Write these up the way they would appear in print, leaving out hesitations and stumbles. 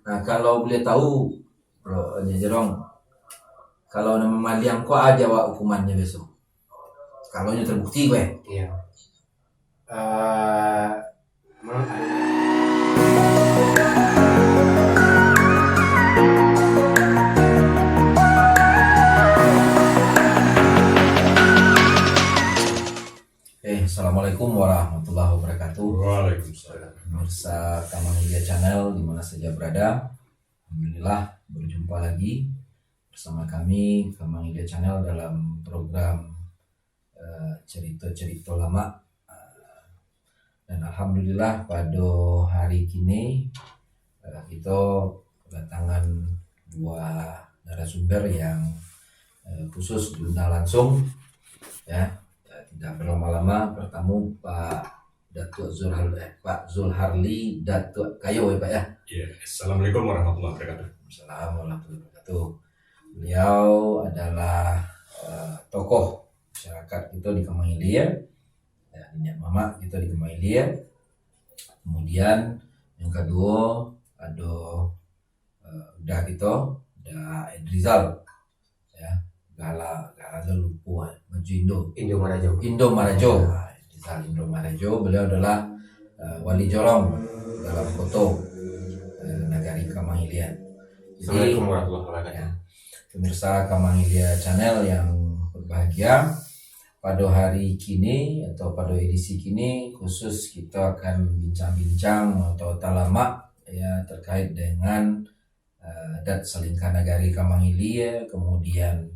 Nah, kalau boleh tahu, Bro Jerong, kalau nama Maliang kok aja wak hukumannya besok? Kalau nya terbukti gue. Iya. Memang ada. Assalamualaikum warahmatullahi wabarakatuh. Waalaikumsalam. Pemirsa Kamangilya Channel di mana saja berada, alhamdulillah berjumpa lagi bersama kami Kamangilya Channel dalam program cerita-cerita lama. Dan alhamdulillah pada hari kini kita kedatangan dua narasumber yang khusus diundang langsung, ya. Tidak berlama-lama, bertamu Pak Datuk Zulharli Datuk Kayo, ya Pak ya. Ya, Assalamualaikum warahmatullahi wabarakatuh. Assalamualaikum warahmatullahi wabarakatuh. Beliau adalah tokoh masyarakat kita di Kamangilya, ya, Minyak Mama kita di Kamangilya. Kemudian yang kedua ada udah Edrizal, ya, Gala lupa Indo Marajo. Indo Marajo, beliau adalah wali jorong dalam foto Nagari Kamangilya. Jadi, Assalamualaikum warahmatullahi wabarakatuh. Ya, pemirsa Kamangilya Channel yang berbahagia, pada hari kini atau pada edisi kini khusus kita akan bincang-bincang atau talama, ya, terkait dengan adat Selingkah Nagari Kamangilya, kemudian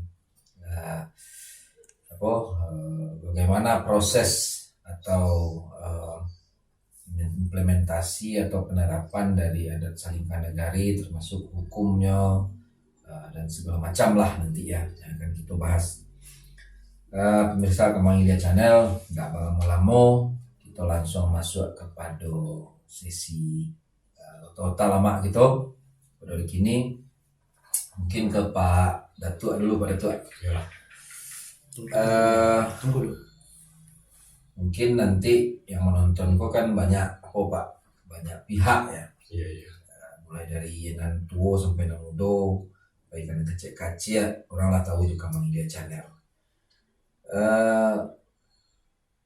bagaimana proses atau implementasi atau penerapan dari adat Selingkah Nagari, termasuk hukumnya dan segala macam lah nanti ya yang akan kita bahas. Pemirsa Kamangilya Channel, nggak lama-lama kita langsung masuk kepada sesi total lama gitu. Pada hari kini mungkin ke Pak Datuk dulu, Pak Datuk. Ya. Tunggu dulu. Mungkin nanti yang menonton kok kan banyak Pak, banyak pihak ya. Iya. Mulai dari yang tua sampai yang muda, baik yang kecil-kecil, orang lah tahu juga Kamangilya Channel.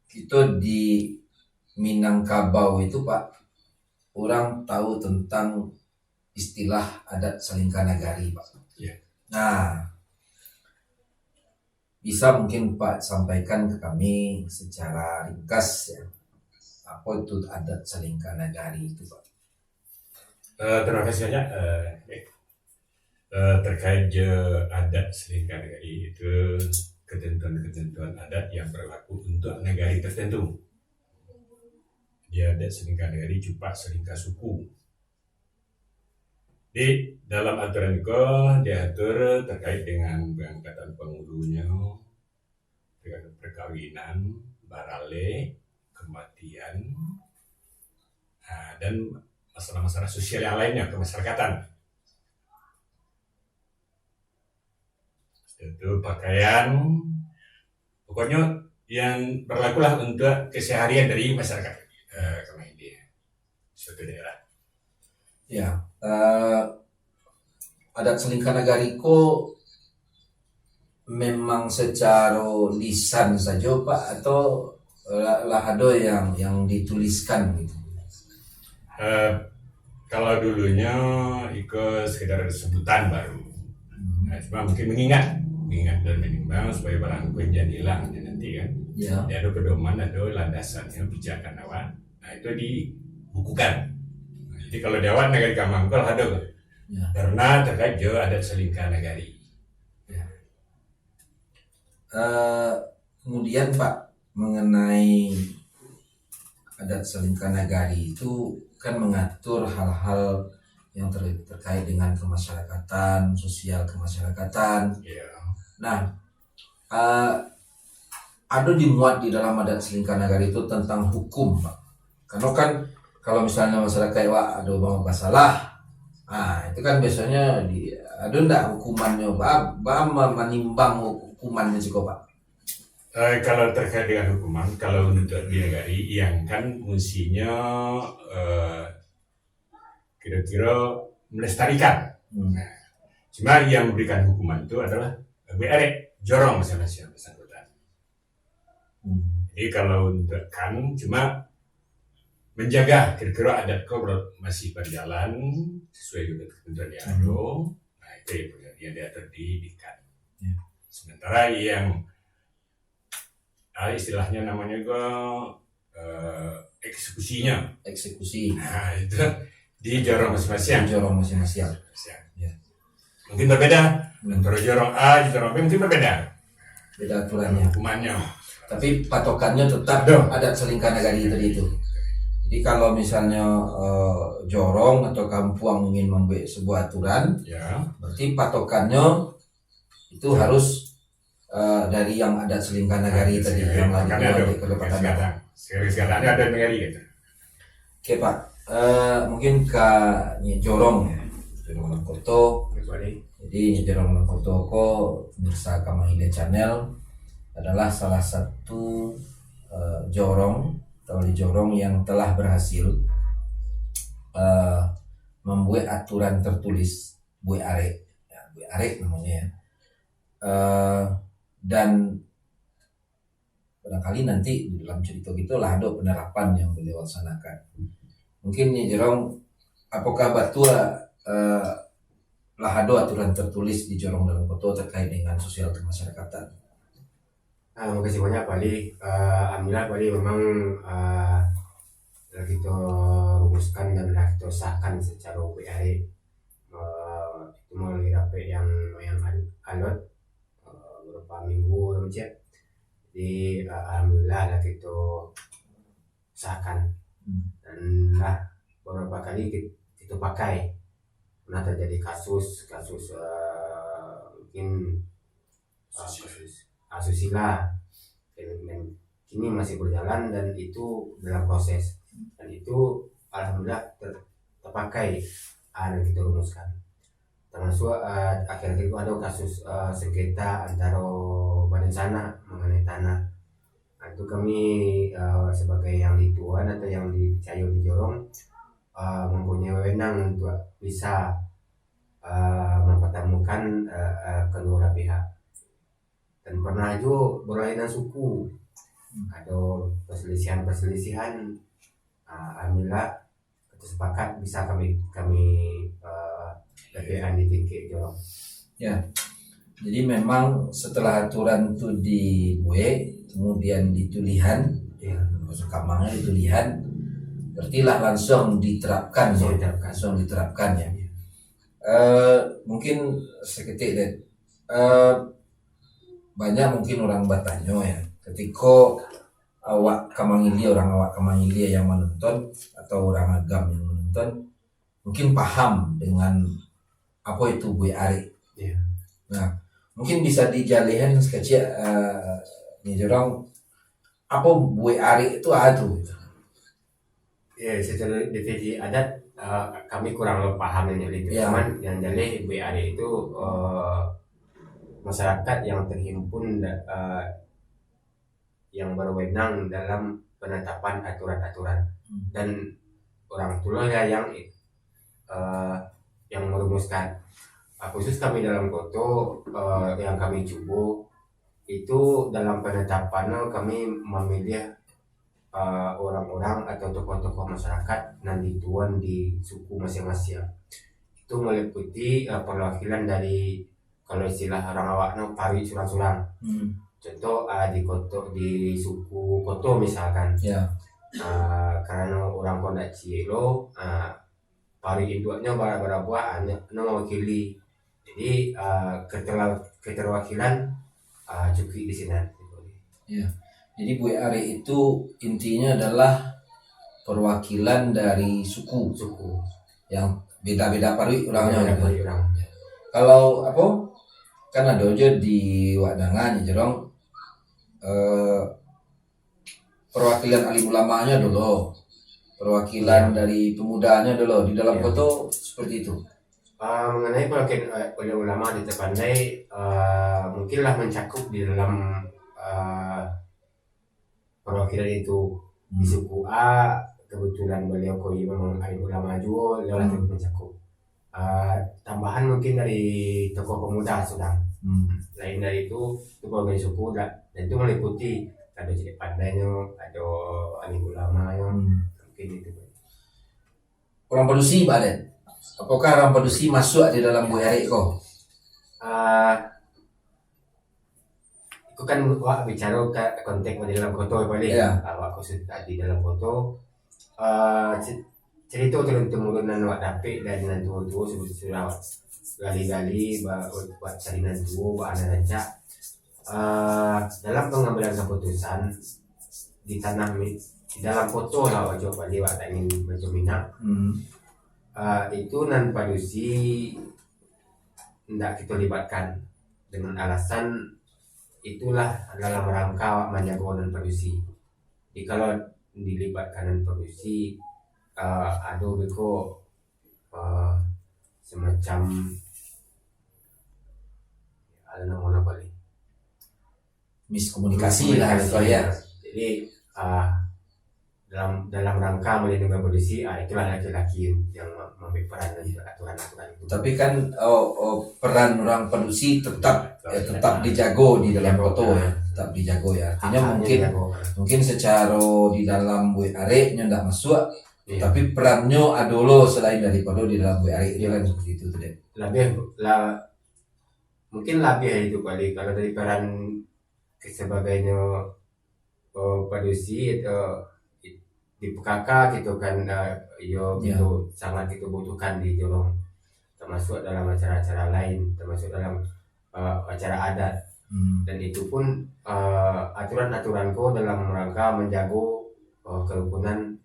Kita di Minangkabau itu Pak, orang tahu tentang istilah adat Selingkah Nagari Pak. Iya. Nah, bisa mungkin Pak sampaikan ke kami secara ringkas ya, apa itu adat Selingkah Nagari itu Pak? Terima kasih banyak. Terkait adat Selingkah Nagari itu ketentuan-ketentuan adat yang berlaku untuk negari tertentu. Di adat Selingkah Nagari cupak selingkah suku. Di dalam aturan itu diatur terkait dengan pengangkatan penghulunya, perkawinan, barale, kematian, dan masalah-masalah sosial yang lainnya, kemasyarakatan. Itu pakaian, pokoknya yang berlakulah untuk keseharian dari masyarakat Kamangilya, suatu daerah. Ya, adat Selingkah Nagari kok memang secara lisan saja Pak, atau lah ada yang dituliskan gitu? Kalau dulunya itu sekedar sebutan baru. Nah, cuma mungkin mengingat dan menimbang supaya barang jangan hilang nanti kan. Ya. Ada pedoman, ada landasannya, pijakan awak. Nah itu dibukukan. Nah, jadi kalau di awak Nagari Kamangkol ada kan? Ya. Karena terkait adat Selingkah Nagari. Ya. Kemudian Pak, mengenai adat Selingkah Nagari itu kan mengatur hal-hal yang terkait dengan kemasyarakatan, sosial kemasyarakatan. Ya. Nah, ada dimuat di dalam adat Selingkah Nagari itu tentang hukum, Pak. Karena kan kalau misalnya masyarakat ada masalah, itu kan biasanya ada ndak hukumannya, Pak? Menimbang hukumannya sih kok, Pak? Kalau terkait dengan hukuman, kalau untuk di Nagari yang kan mestinya kira-kira melestarikan. Hmm. Cuma yang memberikan hukuman itu adalah BRE, jorong masing-masing bersangkutan. Jadi kalau untuk kan cuma menjaga kira-kira adat kau masih berjalan sesuai dengan ketentuan yang ada. Nah itu yang diatur di kan. Sementara yang istilahnya namanya eksekusinya. Eksekusi. Nah itu di jorong masing-masing. Jorong masing-masing. Ya. Mungkin berbeda. Antara jorong A, jorong B mungkin berbeda. Beda aturannya. Hukumannya. Tapi patokannya tetap adat Selingkah Nagari tadi itu. Jadi kalau misalnya jorong atau kampung ingin membuat sebuah aturan, Ya. berarti patokannya itu harus dari yang adat Selingkah Nagari tadi yang lagi ke Kepatan Dalam. Sekarang ada negari gitu. Oke Pak, mungkin ke jorong ya, jorong Langkoto. Jadi jorong Langkoto ko pemirsa Kamangilya Channel adalah salah satu jorong atau jorong yang telah berhasil membuat aturan tertulis Bue Are, ya, Bue Are namanya ya. Dan barangkali nanti di dalam cerita gitu lah ada penerapan yang beliau laksanakan. Mungkin nih jorong, apakah betul lah ada aturan tertulis di jorong dalam kota terkait dengan sosial kemasyarakatan? Terima kasih banyak Pak Ali. Alhamdulillah Pak Ali memang kita rumuskan dan kita sahkan secara WAE itu melalui rapat yang alot beberapa minggu macam. Jadi alhamdulillah lah kita sahkan dan lah beberapa kali kita pakai. Pernah terjadi kasus mungkin kasus asusila dan kini masih berjalan dan itu dalam proses dan itu alhamdulillah terpakai dan kita rumuskan termasuk akhir-akhir itu ada kasus sengketa antara badan sana mengenai tanah. Nah, itu kami sebagai yang dituan atau yang dipercaya di jorong mempunyai wewenang untuk bisa mempertemukan kedua pihak. Dan pernah juga berlainan suku, ada perselisihan, alhamdulillah kita sepakat bisa kami lepihan di titik jorong. Ya, jadi memang setelah aturan itu dibuat, kemudian ditulihan, ya, masuk kamangnya ditulihan, berarti lah langsung diterapkan, langsung diterapkan ya. Mungkin seketik deh. Banyak mungkin orang bertanya ya, ketika awak Kamangilya yang menonton atau orang agam yang menonton mungkin paham dengan apa itu Bue Are. Ya. Nah, mungkin bisa dijalihan sekecil nih jorong apa Bue Are itu gitu. Ya, secara definisi adat kami kurang paham yang jadi Ya. Cuman yang jadi Bue Are itu masyarakat yang terhimpun yang berwenang dalam penetapan aturan-aturan dan orang tua yang merumuskan. Khusus kami dalam kota yang kami coba itu dalam penetapan kami memilih orang-orang atau tokoh-tokoh masyarakat yang dituan di suku masing-masing. Itu meliputi perwakilan dari kalau istilah orang awaknya pari surang-surang. Contoh di suku Koto misalkan. Ya. Karena orang Kondak Cilo pari induknya berapa mewakili. Jadi keterwakilan cukup di sini. Ya. Jadi Bue Are itu intinya adalah perwakilan dari suku yang beda-beda pari orangnya. Kalau apa? Kan ada aja di Wadangan ya jorong perwakilan alim ulamanya dulu, perwakilan dari pemudanya dulu di dalam foto seperti itu. Mengenai perwakilan oleh ulama di Tepandai mungkinlah mencakup di dalam perwakilan itu di suku A kebetulan beliau memang alim ulama juga adalah mencakup. tambahan mungkin dari tokoh pemuda sudah. Lain dari itu berbagai suku dan itu meliputi ada jadi pandainya, ada ahli ulama yang mungkin itu. Orang Padusi Pak Den, apakah orang Padusi masuk di dalam Buih Arik kok? Itu kan wak bicara ke konteks di dalam foto balik. Iya. Wak khusus di dalam foto cerita turun temurunan wak dapik dari nantu sudah gali-gali buat salinan tua buat anak rancak. Dalam pengambilan keputusan ditanam di dalam foto lah wajah balik wak tak ingin berminat. Itu nan Padusi tidak kita libatkan dengan alasan itulah dalam rangka menjaga non Padusi. Jadi kalau dilibatkan non Padusi, ada beko semacam ada nama apa nih? Miskomunikasi lah gitu ya. Jadi dalam rangka melindungi Padusi, itulah laki-laki yang mengambil peran dalam aturan-aturan itu. Tapi kan peran orang Padusi tetap dijago di dalam foto ya, tetap dijago ya. Artinya mungkin secara di dalam Buih Arik nya tidak masuk, tapi perannya ada lo selain daripada di dalam Buih Arik itu kan seperti itu tadi. Mungkin lebih itu kali kalau dari peran sebagainya Padusi di PKK gitu kan, itu sangat kita butuhkan di Jolong, termasuk dalam acara-acara lain, termasuk dalam acara adat. Dan itu pun aturan-aturanku dalam rangka menjaga kerukunan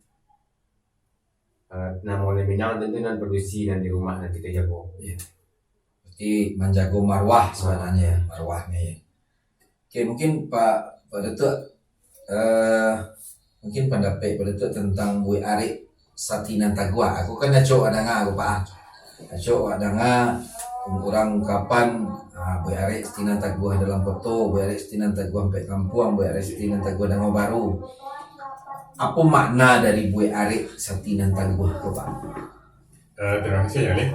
oleh minyak tentu dan Padusi dan di rumah dan kita jago. Jadi menjaga marwah sebenarnya, marwahnya ya. Oke, mungkin Pak Datuk mungkin pendapat pada tu tentang Buih Arik Satinan Tagua. Aku kan acok adanga aku Pak. Acok adanga orang ungkapan Buih Arik Satinan Tagua dalam foto, Buih Arik Satinan Tagua sampai kampung, Buih Arik Satinan Tagua Danau Baru. Apa makna dari Buih Arik Satinan Tagua tu Pak? Terima kasih ya Leh.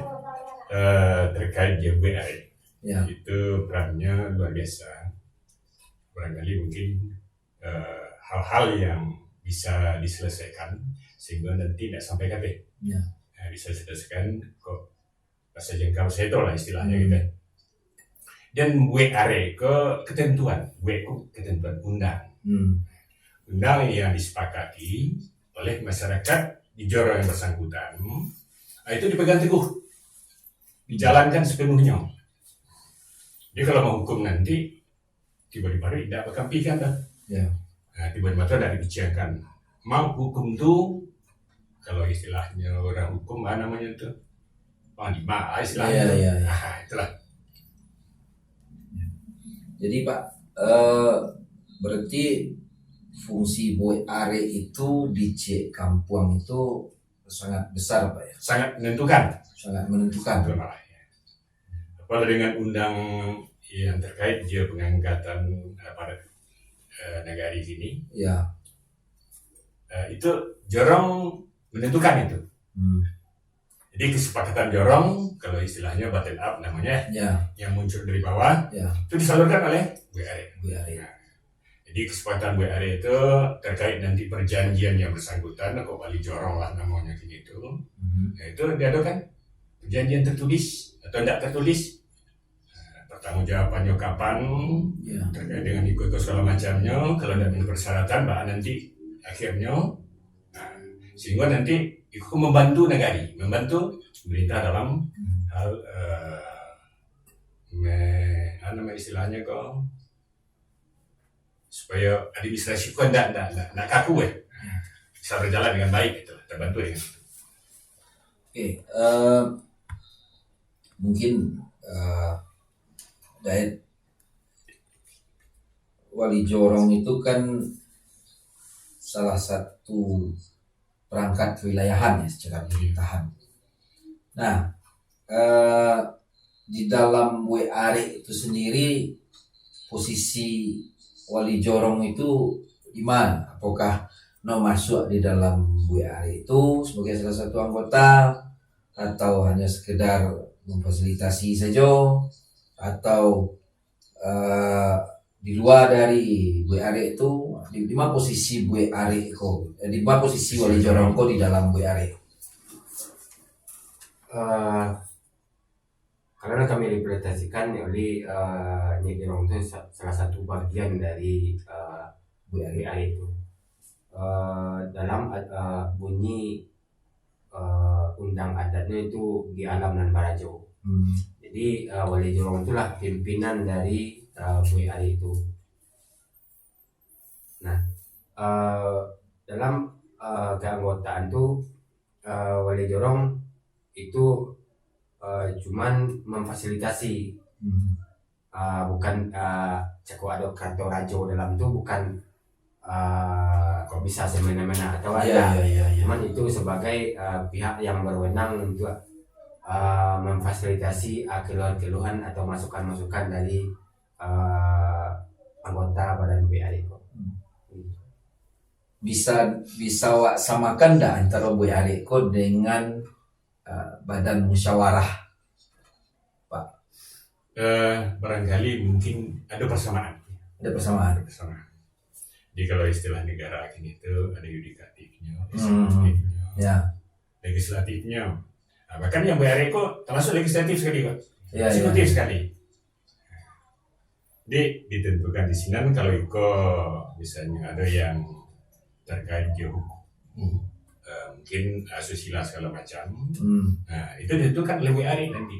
Terkait dia Buih Arik. Ya. Itu perannya luar biasa. Barangkali mungkin hal-hal yang bisa diselesaikan sehingga nanti tidak sampai kate. Bisa diselesaikan kok bahasa jengkau seto lah istilahnya gitu. Dan Buih Arik ketentuan undang. Undang yang disepakati oleh masyarakat di Joro yang bersangkutan, itu dipegang teguh, dijalankan sepenuhnya. Jadi kalau mau hukum nanti tiba-tiba tidak bakal pikat dah. Tiba-tiba tidak dibicarakan. Mau hukum tu, kalau istilahnya orang hukum apa namanya itu, panglima istilahnya. Itulah. Jadi Pak, berarti fungsi Buih Arik itu di Cik Kampung itu sangat besar Pak ya? Sangat menentukan. Sangat menentukan. Apalagi dengan undang yang terkait dia pengangkatan pada negari sini, itu Jorong menentukan itu. Jadi kesepakatan Jorong, kalau istilahnya bottom up namanya, yang muncul dari bawah, itu disalurkan oleh Buih Arik. Jadi kesepakatan Buih Arik itu terkait nanti perjanjian yang bersangkutan, kok wali Jorong lah namanya gitu. Itu diadakan perjanjian tertulis atau tidak tertulis. Tanggung jawabannya kapan, terkait dengan ikut segala macamnya, kalau tidak memenuhi persyaratan, bahkan nanti akhirnya, sehingga nanti ikut membantu negari, membantu pemerintah dalam hal apa istilahnya kok, supaya administrasi kok tidak kaku bisa berjalan dengan baik, gitu, terbantu dengan itu. Oke, mungkin dari Wali Jorong itu kan salah satu perangkat kewilayahan ya secara pemerintahan. Nah, di dalam Buih Arik itu sendiri posisi Wali Jorong itu di mana? Apakah masuk di dalam Buih Arik itu sebagai salah satu anggota atau hanya sekedar memfasilitasi saja, atau di luar dari Bue Arek itu di mana posisi Bue Arek ko? Di mana posisi Wali Jorong ko di dalam Bue Arek? Karena kami representasikan oleh Nyai Jorong itu salah satu bagian dari Bue Arek. WA itu. Dalam bunyi undang adatnya itu di alam dan barajo. Jadi Wali Jorong itulah pimpinan dari WA itu. Nah, dalam keanggotaan itu Wali Jorong itu cuman memfasilitasi, bukan ceko ada kantor rajo dalam itu, bukan kok bisa semena-mena atau ada. Cuman itu sebagai pihak yang berwenang untuk memfasilitasi keluhan-keluhan atau masukan-masukan dari anggota badan WA itu. Bisa wak samakan dah antara Bue Arek ko dengan badan musyawarah? Barangkali mungkin ada persamaan. Ada persamaan. Jadi kalau istilah negara ini itu ada yudikatifnya, eksekutifnya, legislatifnya. Nah, bahkan yang BRI kok termasuk legislatif sekali, Pak. Eksekutif sekali. Jadi ditentukan di sini kalau misalnya ada yang terkait hukum, mungkin asusila segala macam. Nah, itu ditentukan oleh BRI nanti.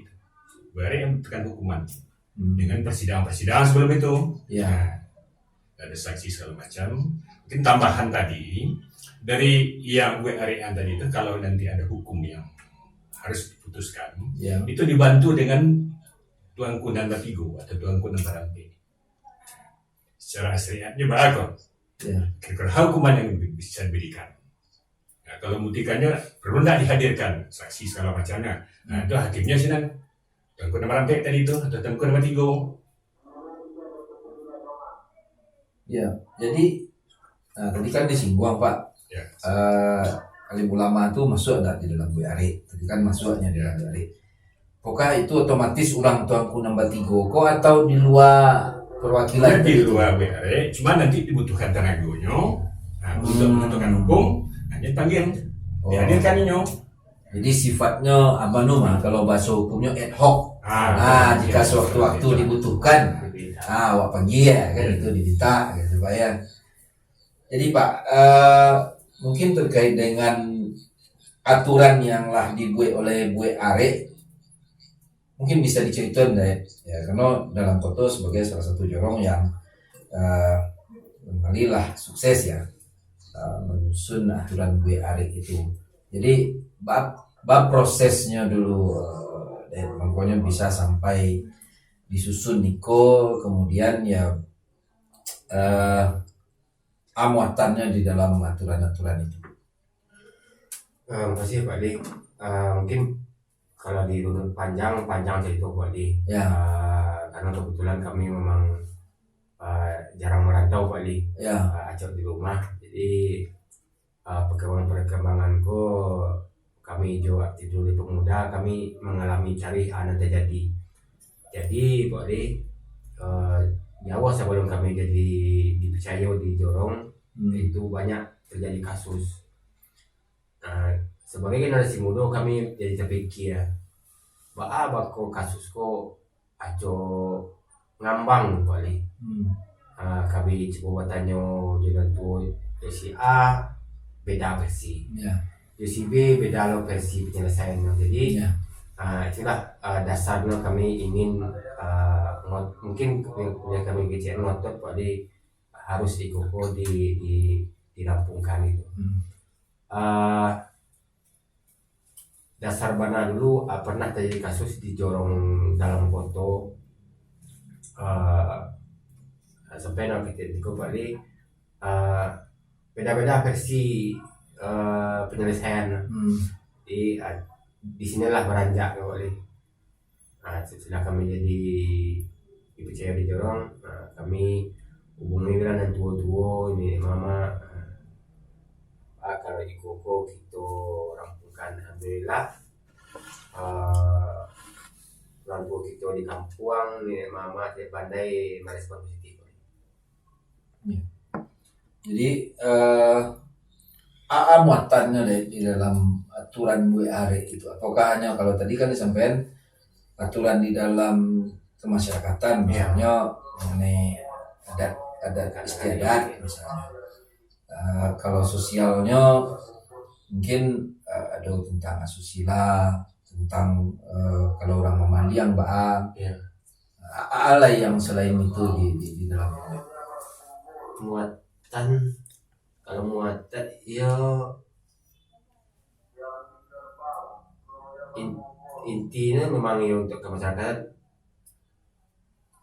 BRI yang menentukan hukuman dengan persidangan sebelum itu. Nah, ada saksi segala macam. Mungkin tambahan tadi dari yang WRI yang tadi itu, kalau nanti ada hukum yang harus diputuskan, itu dibantu dengan Tuanku Nanda Tigo atau Tuanku Nanda Rampe. Secara syariatnya bagus. Kira-kira hukuman yang bisa diberikan. Nah, kalau mutikannya perlu tidak dihadirkan saksi segala macamnya. Nah, itu hakimnya sih nan Tuanku Nanda Rampe tadi itu atau Tuanku Nanda Tigo. Ya, jadi tadi kan disinggung Pak, alim ulama itu masuk enggak di dalam Bue Arek? Tadi kan masuknya di dalam Bue Arek. Apakah itu otomatis orang Tuanku Nambah Tigo ko atau di luar perwakilan? Di luar Bue Arek, cuma nanti dibutuhkan tenaganya. Nah, untuk menentukan hukum, hanya panggil, dihadirkan ini. Jadi sifatnya apa nama? Kalau bahasa hukumnya ad hoc. Jika sewaktu-waktu dibutuhkan, wak panggil ya kan, itu diminta gitu Pak ya. Jadi Pak, mungkin terkait dengan aturan yang lah dibuat oleh Bue Arek, mungkin bisa diceritakan ya, karena dalam Koto sebagai salah satu jorong yang kembalilah sukses ya menyusun aturan Bue Arek itu. Jadi bab prosesnya dulu, pokoknya bisa sampai disusun Niko, kemudian ya muatannya di dalam aturan-aturan itu. Makasih Pak Dik. Mungkin kalau dirunut panjang cerita Pak Dik. Karena kebetulan kami memang jarang merantau Pak Dik. Acok di rumah. Jadi perkembanganku, kami juga aktif dulu di pemuda, kami mengalami cari anak terjadi. Jadi Pak Dik, jauh sebelum kami jadi dipercaya di Jorong, itu banyak terjadi kasus. Sebagai generasi muda kami jadi terpikir, bako kasus ko aco ngambang Pak Dik. Kami coba tanya jalan tu si A beda versi, si B beda lo versi penyelesaiannya. Jadi itulah dasarnya kami ingin mungkin punya kami kecil ngotot Pak Dik harus dirampungkan itu. Dasar bana dulu pernah terjadi kasus di Jorong dalam foto sampai kita itu Pak Dik beda-beda versi penyelesaian. Di sinilah beranjak Pak Dik. Setelah kami jadi dipercaya di Jorong, kami hubungi dengan tua-tua ini mama, kalau ikut kita rampungkan, alhamdulillah orang tua kita di kampung, nenek mama tidak pandai merespon positif. Jadi muatannya di dalam aturan WAR itu, apakah hanya kalau tadi kan disampaikan aturan di dalam kemasyarakatan misalnya mengenai adat istiadat misalnya. Kalau sosialnya mungkin ada tentang asusila, tentang kalau orang memandi yang baang, ala yang selain itu di dalam Muatan, kalau muatan ya intinya memang ya untuk ke masyarakat,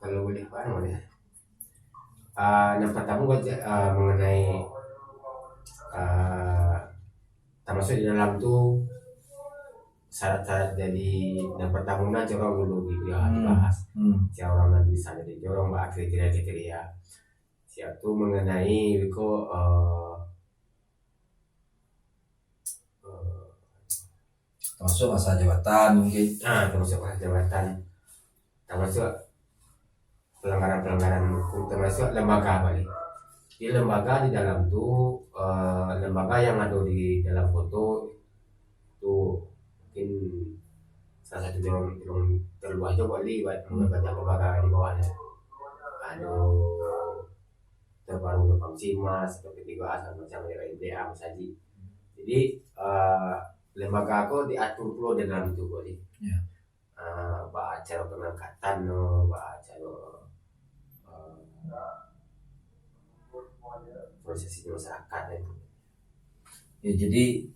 kalau boleh Pak namanya. Yang pertama mengenai termasuk di dalam tuh syarat-syarat dari yang pertama jorong dulu gitu ya dibahas. Si orang nanti bisa jadi jorong, kriteria siapa tuh mengenai Wiko termasuk masa jabatan mungkin. Termasuk masa jabatan, termasuk pelanggaran hukum, termasuk lembaga balik. Di lembaga di dalam tuh lembaga yang ada di dalam foto tuh mungkin salah satu yang terluar aja balik banyak lembaga di bawahnya. Terbaru Pamsimas atau ketiga asal macam LMDA Saji. Jadi lembaga aku diatur pula di dalam itu boleh. Acara pengangkatan, acara prosesi masyarakat itu. Ya, jadi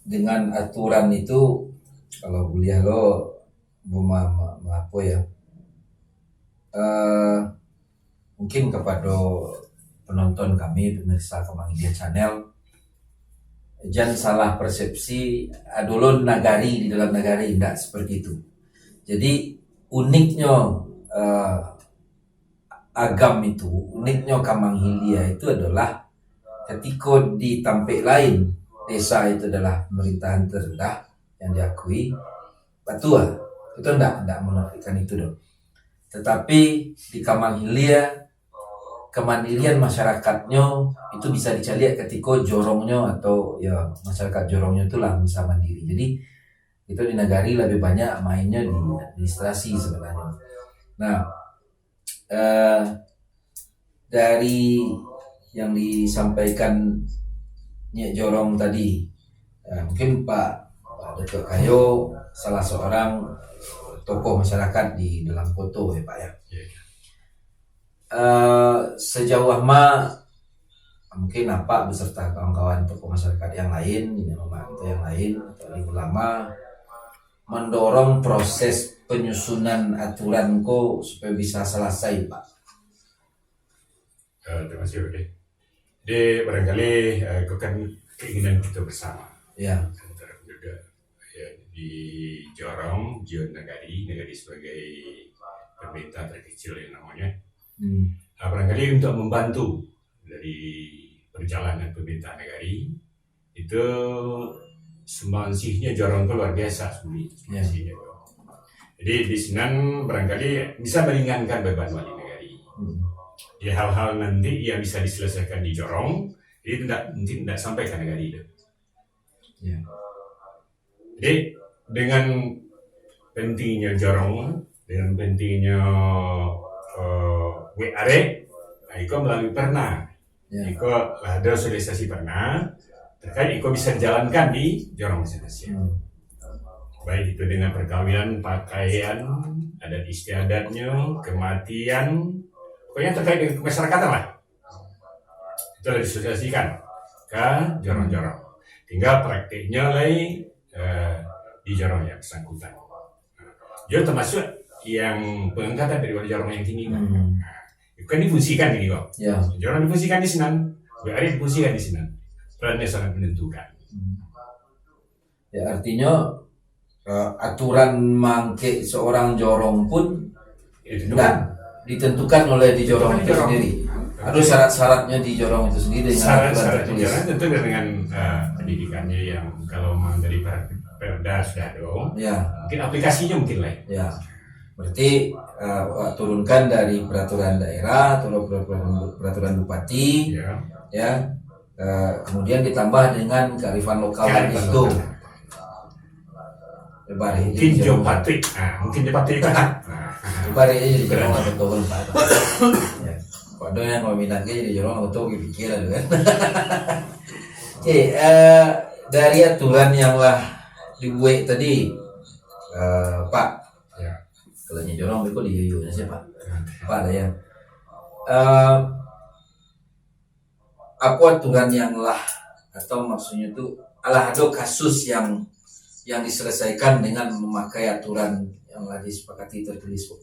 dengan aturan itu kalau kuliah lo apa ya? Mungkin kepada penonton kami, pemirsa Kemang India Channel, jangan salah persepsi adulun nagari di dalam nagari, tidak seperti itu. Jadi uniknya agam itu, uniknya Kemang Hilya itu adalah ketika di tampik lain desa itu adalah pemerintahan terendah yang diakui, Batua itu tidak menafikan itu dong. Tetapi di Kemang Hilya kemandirian masyarakatnya itu bisa dicari ketika jorongnya atau ya masyarakat jorongnya itulah bisa mandiri. Jadi itu di nagari lebih banyak mainnya di administrasi sebenarnya. Nah dari yang disampaikan Nyek Jorong tadi, mungkin Pak Datuk Kayo salah seorang tokoh masyarakat di dalam foto ya Pak ya. Sejauh mungkin apa beserta kawan-kawan tokoh masyarakat yang lain, atau yang lain atau ulama mendorong proses penyusunan aturan supaya bisa selesai Pak. Terima kasih Pak. Jadi barangkali itu kan keinginan kita bersama. Ya. Antara juga ya, di Jorong, Nagari sebagai pemerintah terkecil yang namanya. Barangkali untuk membantu dari perjalanan pemerintah Nagari itu sumbangsihnya Jorong itu luar biasa sumbangsihnya. Jadi di Sinan barangkali bisa meringankan beban wali Nagari. Di hal-hal nanti yang bisa diselesaikan di Jorong, jadi tidak sampai ke Nagari itu. Jadi dengan pentingnya Jorong, dengan pentingnya WAR, Iko melalui Perna. Iko ada sosialisasi Perna, terkait Iko bisa dijalankan di Jorong masing-masing. Baik itu dengan perkawinan, pakaian, adat istiadatnya, kematian, pokoknya terkait dengan kemasyarakatan lah. Itu harus disosialisasikan ke Jorong-Jorong. Tinggal praktiknya lagi di Jorong yang bersangkutan. Dia termasuk yang pengangkatan dari Jorong yang tinggi kan. Kan difungsikan ini kok. Jorong difungsikan di Sinan, WAR difungsikan di Sinan. Perannya sangat menentukan. Ya artinya aturan mangke seorang Jorong pun tidak ditentukan oleh di Jorong itu sendiri. Ada syarat-syaratnya di Jorong itu sendiri. Syarat-syarat di Jorong tentu dengan pendidikannya yang kalau memang dari Perda sudah dong. Ya, Mungkin aplikasinya mungkin lain. ya. Berarti turunkan dari peraturan daerah atau peraturan bupati, Ya. ya. Kemudian ditambah dengan kearifan lokal tadi itu. Lebar ya. Mungkin Joe Patrick. Mungkin Joe Patrick kan. Lebar ya jadi jorong atau betul Pak. Ya. Kalau yang mau minatnya jadi jorong atau pikir lah kan. Oke, dari aturan yang lah dibuat tadi, Pak. Ya. Kalau jorong itu di Yuyu sih Pak. Pak ada ya. Apa aturan yang lah atau maksudnya itu ada kasus yang diselesaikan dengan memakai aturan yang lah disepakati tertulis Pak.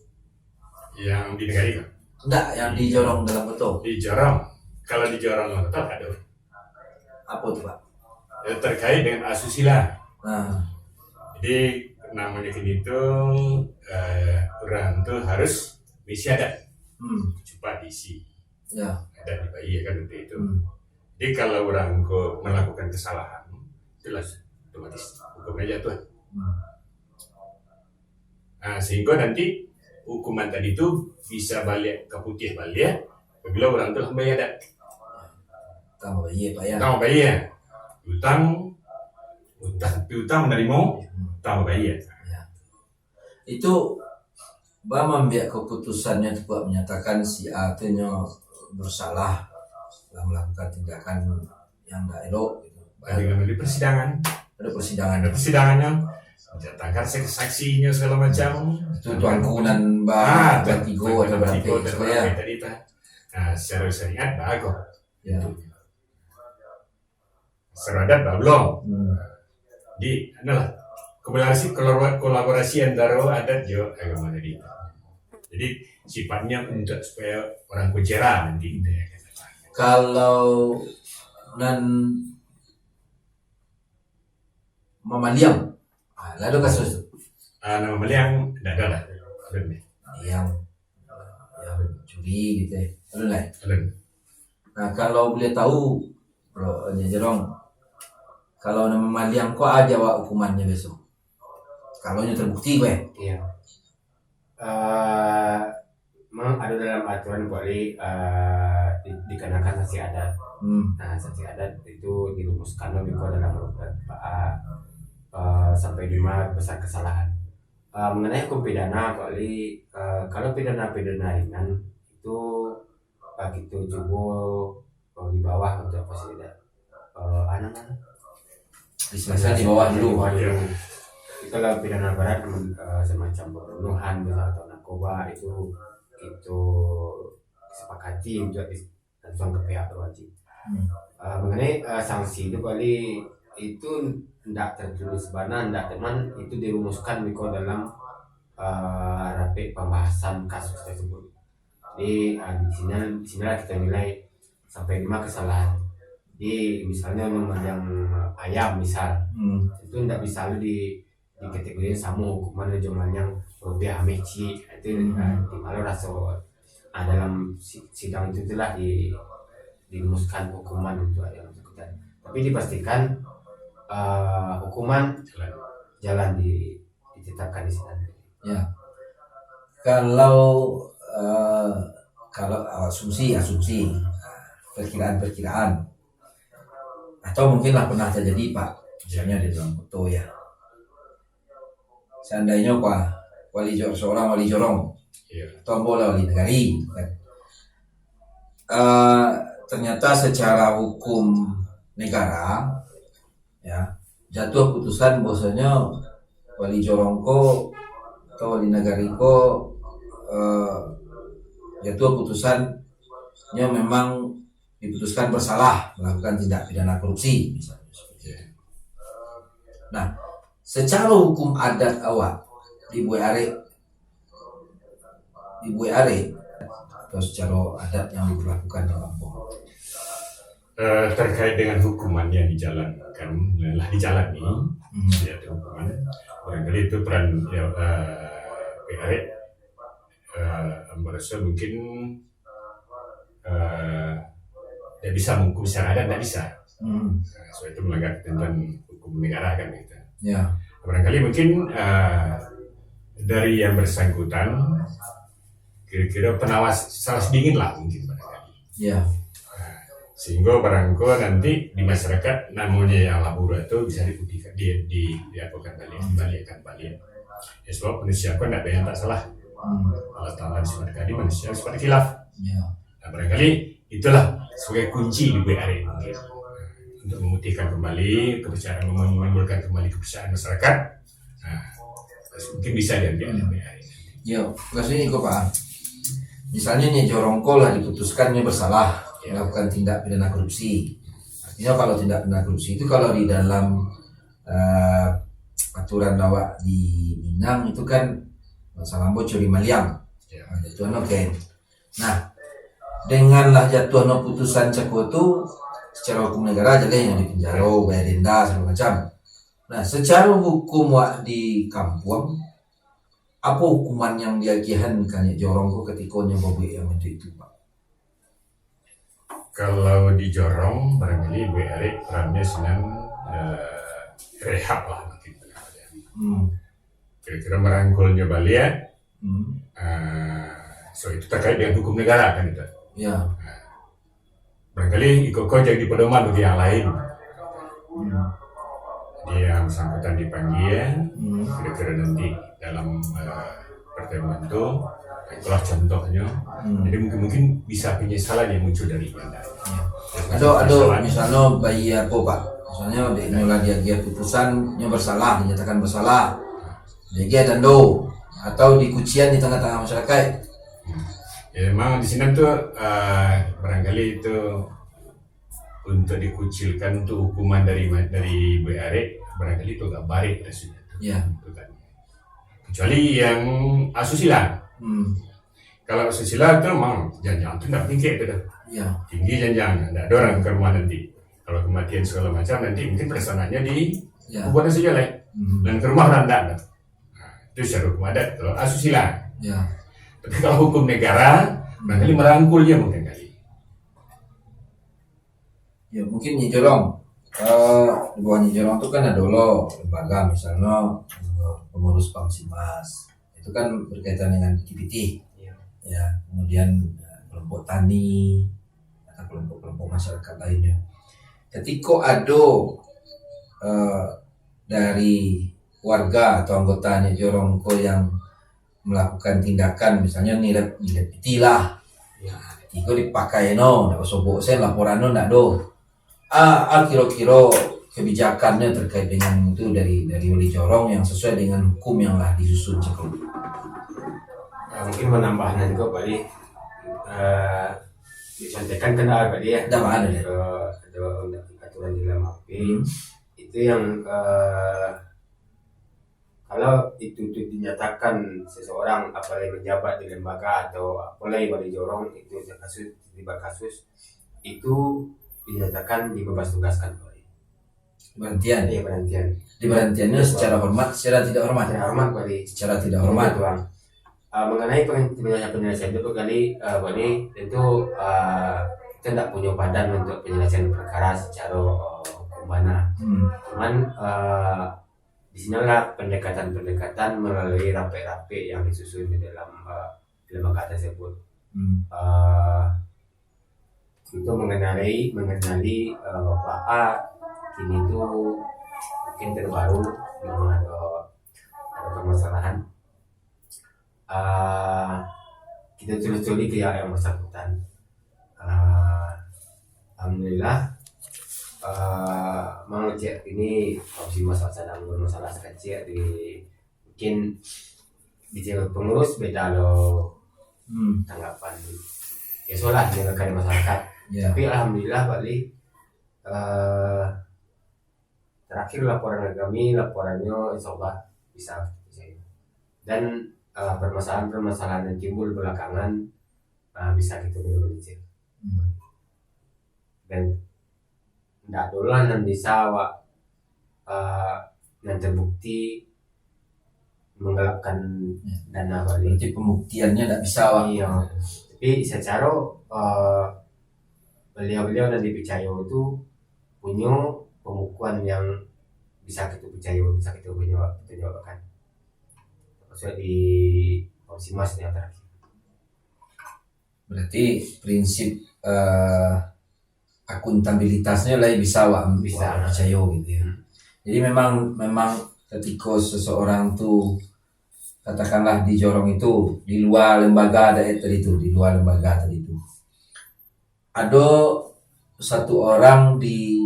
Yang di negara itu. Enggak, yang dijorong dalam betul. Di Jorong. Kalau di Jorong tetap ada. Apa tuh Pak? Terkait dengan asusila. Nah, Jadi namanya gini tuh orang tuh harus misi adat. Coba diisi ya. adat di bayi ya kan untuk itu. Hmm. Jadi kalau orang kok melakukan kesalahan, jelas otomatis hukumnya jatuh. Nah, sehingga nanti hukuman tadi itu bisa balik ke putih balik apabila orang itu membayar adat. Tambah bayi Pak ya. Tahu bayar utang menerima tahu bayar. Itu Bama membiak keputusannya itu Pak menyatakan si A itu bersalah telah melakukan tindakan yang tidak elok gitu. Dengan di persidangan, Ada persidangan ada persidangannya, mendatangkan saksinya segala macam. itu tuan kunan bertigo atau berapa ya. tadi Pak. Nah, secara syariat bagus. Ya. Secara adat belum. Hmm. Di adalah kolaborasi antara adat jo agama tadi. Jadi sifatnya untuk supaya orang kujera nanti gitu ya. Kalau nan Mama Liam, ada kasus itu. Nama Meliang tidak ada lah. Yang curi gitu ya. Ada lah. Alun. Nah kalau boleh tahu, bro, Jerong, kalau nama Maliang kok aja wak hukumannya besok? Kalau terbukti gue. Iya. Memang ada dalam aturan boleh dikenakan sanksi adat. Nah, sanksi adat itu dirumuskan lebih dalam beberapa sampai 5 besar kesalahan. Mengenai hukum pidana boleh kalau pidana ringan itu gitu juga di bawah untuk fasilitas Disebutkan di bawah dulu. Kalau pidana berat semacam pembunuhan atau narkoba itu disepakati untuk langsung ke pihak berwajib. Mengenai sanksi itu kali itu tidak tertulis sebenarnya, tidak teman itu dirumuskan dalam rapi pembahasan kasus tersebut. Jadi di sini kita nilai sampai 5 kesalahan. Jadi misalnya yang ayam misal itu tidak bisa di kategori sama hukuman jumlah yang lebih ameci itu di malu rasa dalam sidang itu telah dirumuskan hukuman untuk yang bersangkutan, tapi dipastikan hukuman jalan ditetapkan di sana. Ya. Kalau asumsi perkiraan atau mungkinlah pernah terjadi Pak, misalnya di dalam foto ya. Seandainya seorang wali jorong, atau wali negari, kan? Ternyata secara hukum negara, ya jatuh putusan bahwasanya wali jorongko atau wali nagariko jatuh putusannya memang diputuskan bersalah melakukan tindak pidana korupsi misalnya. Nah, secara hukum adat awak di Buare atau secara adat yang diberlakukan di kampung terkait dengan hukuman yang dijalankan lah dijalani ya hukuman barangkali itu peran PRE merasa mungkin tidak bisa menghukum secara adat, tidak bisa. So itu melanggar ketentuan hukum negara kan gitu. Ya. barangkali mungkin dari yang bersangkutan kira-kira penawas salah sedingin lah mungkin barangkali. Ya. Sehingga barangko nanti di masyarakat namanya yang labur itu bisa dibuktikan diapakan balik. Ya sebab manusia kan tidak ada yang tak salah. Allah Ta'ala disebutkan manusia seperti khilaf. Ya. Nah, barangkali itulah sebagai kunci di BRI mungkin untuk memutihkan kembali kepercayaan, menimbulkan kembali kepercayaan masyarakat. Nah, mungkin bisa diambil oleh BRI. Ya, maksudnya ini kok Pak. Misalnya nih Jorongko lah diputuskannya bersalah melakukan tindak pidana korupsi. Artinya kalau tindak pidana korupsi itu kalau di dalam aturan lawak di Minang itu kan Salambo curi maliam. Ya. Jatuhnya oke. Nah, denganlah jatuhnya putusan ceko itu secara hukum negara jadi yang di penjara, bayar denda segala macam. Nah, secara hukum wak di kampung apa hukuman yang diakihankan ya Jorongko ketika nyoba yang itu Pak? Kalau di Jorong barangkali BRI perannya senang rehab lah mungkin. Kira-kira merangkulnya Balia. So itu terkait dengan hukum negara kan itu. Ya. Barangkali ikut jadi pedoman bagi yang lain. Dia yang bersangkutan dipanggil, kira-kira nanti dalam pertemuan itu, itulah contohnya. Jadi mungkin bisa penyesalan yang muncul dari Anda. Ada misalnya bayi apa Pak? Misalnya dia putusannya bersalah, dinyatakan bersalah, dia dando atau dikucian di tengah-tengah masyarakat. Ya memang di sini tuh barangkali itu untuk dikucilkan tuh hukuman dari BRI barangkali itu agak baik rasanya. Ya. Kecuali yang asusila. Kalau asusila itu memang jangan tuh nggak tinggi itu dah. Ya. Tinggi jangan, nggak ada orang ke rumah nanti. Kalau kematian segala macam nanti mungkin persananya di kuburan saja lah. Dan ke rumah orang tidak. Nah, itu secara hukum adat. Kalau asusila. Ya. Tapi kalau hukum negara barangkali merangkulnya mungkin kali. Ya mungkin Nyi Jorong. Di bawah Nyi Jorong itu kan ada lembaga misalnya pengurus Pamsimas. Itu kan berkaitan dengan PTPT. Ya, kemudian kelompok tani atau kelompok masyarakat lainnya. Ketika ada dari warga atau anggota Nyi Jorongko yang melakukan tindakan misalnya nilai piti lah, itu dipakai ndak sobok sen laporan ndak do. Kira-kira kebijakannya terkait dengan itu dari Wali Jorong yang sesuai dengan hukum yang lah disusun cekul. Mungkin menambahnya juga Bali disampaikan kena Bali ya. Ada ya. Ada aturan di dalam HP itu yang kalau itu dinyatakan seseorang apalagi menjabat di lembaga atau apalagi Wali Jorong itu terlibat kasus itu dinyatakan dibebas tugaskan Bali. Berhentian. Iya berhentian. Diberhentiannya secara hormat, secara tidak hormat. Secara hormat Bali. Secara tidak hormat. Mengenai penyelesaian itu kali Bali tentu kita tidak punya badan untuk penyelesaian perkara secara hukum mana. Cuman di sinilah pendekatan melalui rape-rape yang disusun di dalam lembaga tersebut. Itu mengenali Bapak A kini itu mungkin terbaru memang ada permasalahan. Kita curi-curi ke yang bersangkutan. Alhamdulillah mengecek ini opsi masalah sedang bermasalah sekecil di mungkin di pengurus beda lo tanggapan ya soalnya dilakukan masyarakat. Tapi alhamdulillah Bali terakhir laporannya insya Allah bisa dan permasalahan yang timbul belakangan bisa kita benar-benar dan tidak dolan dan bisa yang terbukti menggelapkan dana Bali. Berarti pembuktiannya tidak bisa Iya. Tapi secara beliau dan dipercaya itu punya pembukuan yang bisa kita percaya, bisa kita jawabkan. Maksudnya di Komisi Mas yang terakhir. Berarti prinsip akuntabilitasnya lah bisa Bisa. percaya gitu ya. Jadi memang ketika seseorang tuh katakanlah dijorong itu di luar lembaga tadi itu, ada satu orang di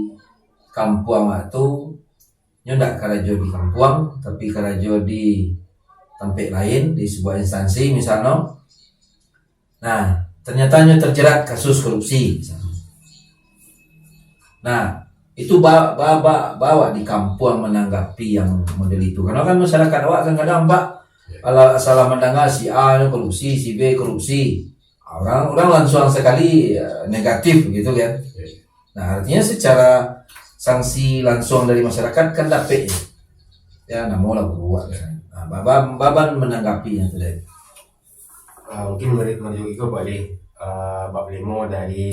kampung itu ndak karajo di kampung tapi karajo di tempat lain di sebuah instansi misalnya. Nah, ternyata terjerat kasus korupsi misalnya. Nah, itu bawa di kampung menanggapi yang model itu. Karena kan masyarakat awak kadang-kadang kalau salah mendengar si A korupsi, si B korupsi, orang langsung sekali negatif gitu kan. Nah, artinya secara sanksi langsung dari masyarakat kan dapat ya nggak mau lah buat. Nah, baban menanggapinya tadi. Mungkin merujuk itu bab 5 dari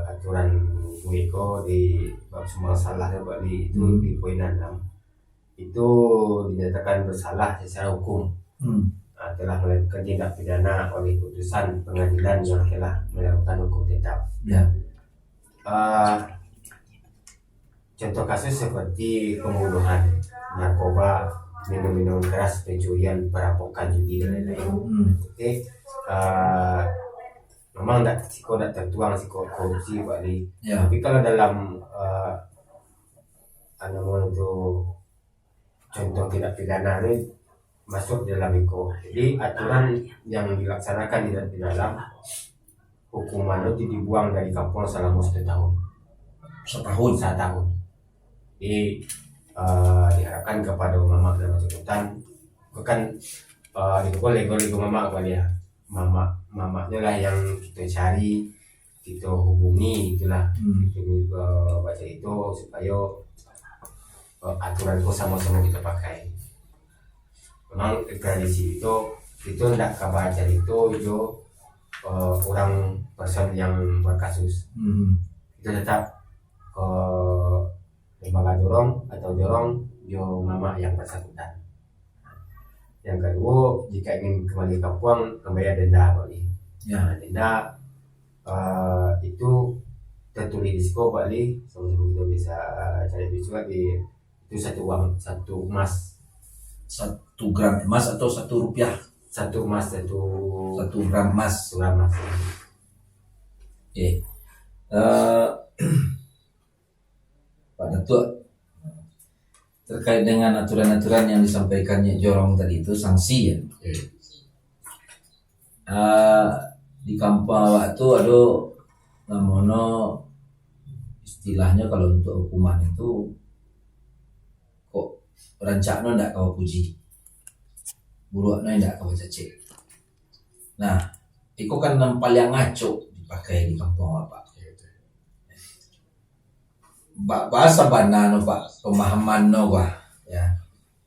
aturan Wiko di bab semua salahnya itu di poin 6 itu dinyatakan bersalah secara hukum. Telah melakukan tindak pidana oleh putusan pengadilan yang telah melakukan hukum tetap. Contoh kasus seperti pembunuhan, narkoba, minum keras, pencurian, perampokan, judi dan lain-lain. Memang tidak tertuang korupsi Bali. Tapi kalau dalam itu contoh tidak pidana ini masuk dalam itu. Jadi aturan yang dilaksanakan di dalam hukuman itu dibuang dari kampung selama 1 tahun. Setahun. Jadi diharapkan kepada mama dan jabatan bukan lego mama kali ya. Mamanya lah yang kita cari, kita hubungi itulah. Kita baca itu supaya aturan itu sama-sama kita pakai. Memang tradisi itu tidak kabar cari itu orang person yang berkasus. Itu tetap lembaga jorong yo mama yang bersangkutan. Yang kedua, jika ingin kembali ke kampung, membayar denda Bali. Denda itu tertulis di siko Bali, sama-sama kita bisa cari juga di itu 1 emas, 1 gram emas atau 1 rupiah. 1 emas, 1 gram emas. Oke. Pak Datuk, terkait dengan aturan-aturan yang disampaikannya Jorong tadi itu sanksi ya. Di kampung awak itu ada namono istilahnya kalau untuk hukuman itu kok rancakno ndak kau puji, buruakno ndak kau cecek. Nah, itu kan yang paling ngaco dipakai di kampung awak Pak. Bahasa bana no Pak, pemahaman no Pak ya.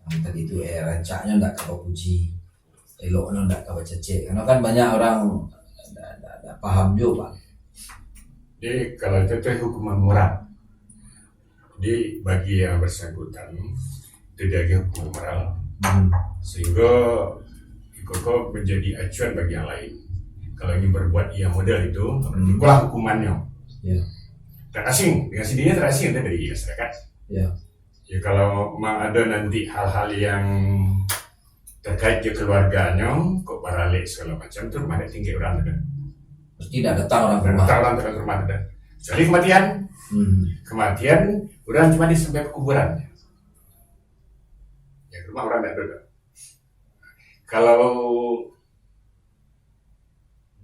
Yang tadi itu rancaknya ndak kau puji, elokno ndak kau cecek. Karena kan banyak orang ndak paham juga Pak. Jadi kalau itu hukuman moral. Jadi bagi yang bersangkutan itu dia hukuman moral, sehingga kok menjadi acuan bagi yang lain. Kalau ingin berbuat yang model itu, itulah hukumannya. Terasing dengan sendirinya terasing dari masyarakat. Ya kalau memang ada nanti hal-hal yang terkait ke keluarganya, kok baralik segala macam itu rumah tinggi orang kan. Mesti tidak datang orang ke rumah. Datang ke rumah ada. Jadi kematian orang cuma di sampai kuburan. Ya rumah orang tidak ada. Kalau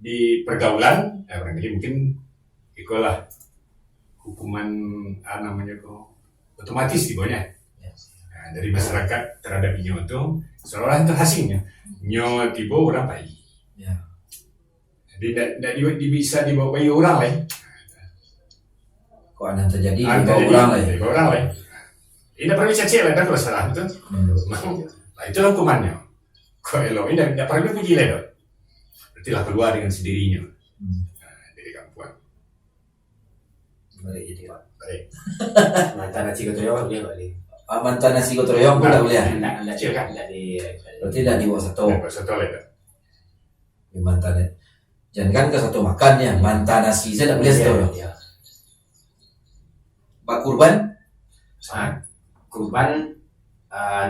di pergaulan, barangkali mungkin itulah hukuman namanya kok otomatis di bawahnya. Nah, dari masyarakat terhadap nyo itu seolah terhasilnya nyo tiba orang bayi. Jadi tidak bisa dibawa bayi orang lain. Kok ada terjadi dibawa orang lain. Ini perlu cecek lah kalau salah itu. Nah, itu hukumannya. Kok elok ini tidak perlu puji lah. Berarti lah keluar dengan sendirinya. Dari kampung. Mari jadi Pak. Baik. mantan nasi ketuyo dia balik. Mantan nasi gotong pun tak boleh. Enggak Berarti tidak di bawah satu. Satu lagi. Di mantannya. Jangan kan ke satu makan ya. Mantan nasi saya tak boleh satu. Ya. Pak Kurban. Kurban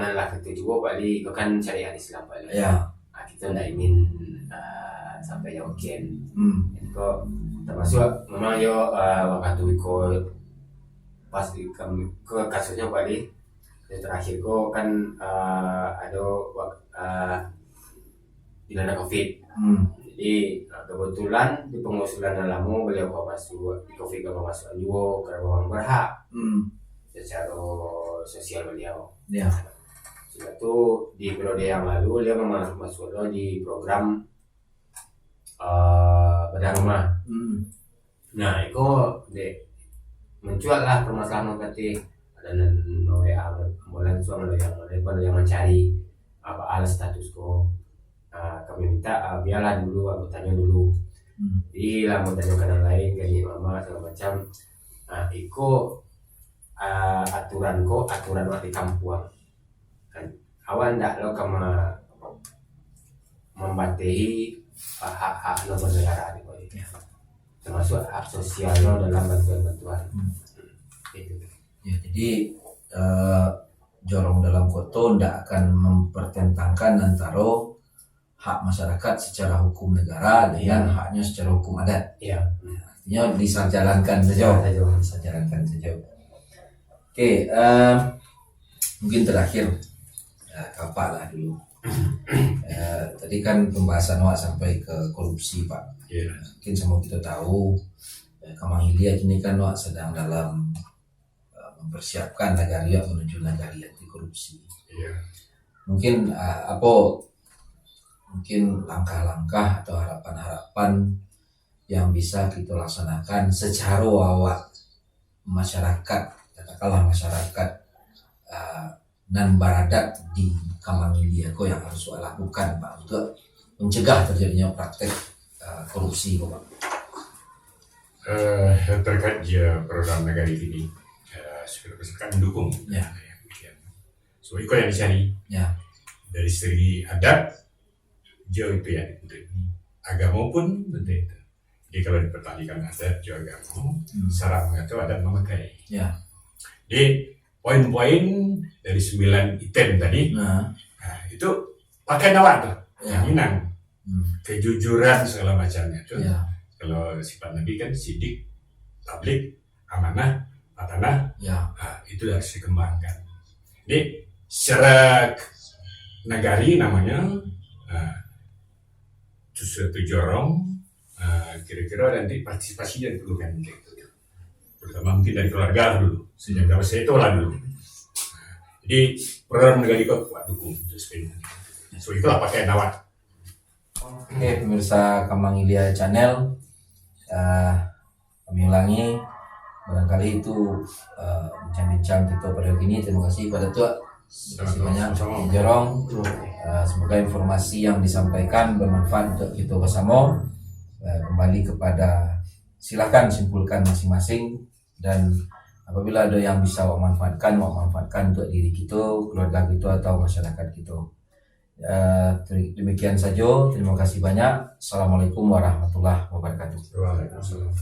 nalah itu juga balik kan syariat Islam balik. Ya. Kita tidak ingin sampai yakin. Kok termasuk memang yo waktu itu pas ke kasusnya balik terakhir kok kan ada dilanda COVID. Jadi kebetulan di pengusulan lama beliau masuk di COVID kalau masuk juga karena memang berhak secara sosial beliau. Ya. Sudah itu di periode yang lalu dia masuk di program bedah rumah. Nah itu mencuat lah permasalahan nanti ada WA ambulan suami yang mencari apa alas status quo. Kami minta biarlah dulu aku tanya dulu. Jadi lah mau tanya kanan lain gaji mama segala macam. Nah itu aturan di kampung kan awan ndak lo kama membatasi hak lo bernegara di termasuk hak sosial lo dalam bantuan itu. Ya, jadi jorong dalam koto tidak akan mempertentangkan antara hak masyarakat secara hukum negara dengan haknya secara hukum adat. Iya. Artinya disajalankan saja. Disajalankan saja. Oke, mungkin terakhir Kapak lah dulu. Tadi kan pembahasan awak sampai ke korupsi Pak. Iya. Mungkin semua kita tahu Kemang Hilya ini kan awak sedang dalam mempersiapkan Nagaria menuju Nagari anti korupsi. Iya. Mungkin mungkin langkah-langkah atau harapan-harapan yang bisa kita laksanakan secara awak masyarakat, katakanlah masyarakat nan baradat di Kemang Hilya yang harus lakukan Pak untuk mencegah terjadinya praktek korupsi Pak. Terkait program Nagari ini masyarakat mendukung. Ya. So itu yang dicari. Ya. Dari segi adat jauh itu ya agama pun betul itu. Jadi kalau dipertandingkan adat jauh agama, syarat mengatur adat memakai. Ya. Jadi poin-poin dari 9 item tadi, nah, itu pakai nawar tuh, jaminan, kejujuran segala macamnya tuh. Ya. Kalau sifat Nabi kan sidik, tablik, amanah, patanah, itu harus dikembangkan. Jadi secara Nagari namanya sesuatu jorong, kira-kira nanti partisipasi yang perlu kan gitu. Terutama mungkin dari keluarga dulu, sejak kalau saya itu lah dulu. Jadi program Nagari kok buat dukung so itulah pakai nawar. Oke, pemirsa Kemang Hilya Channel, kami ulangi barangkali itu bincang-bincang kita pada hari ini. Terima kasih pada Tuak. Terima kasih banyak Jorong. Semoga informasi yang disampaikan bermanfaat untuk kita bersama. Kembali kepada silakan simpulkan masing-masing, dan apabila ada yang bisa manfaatkan untuk diri kita, keluarga kita atau masyarakat kita. Demikian saja. Terima kasih banyak. Assalamualaikum warahmatullahi wabarakatuh. Waalaikumsalam.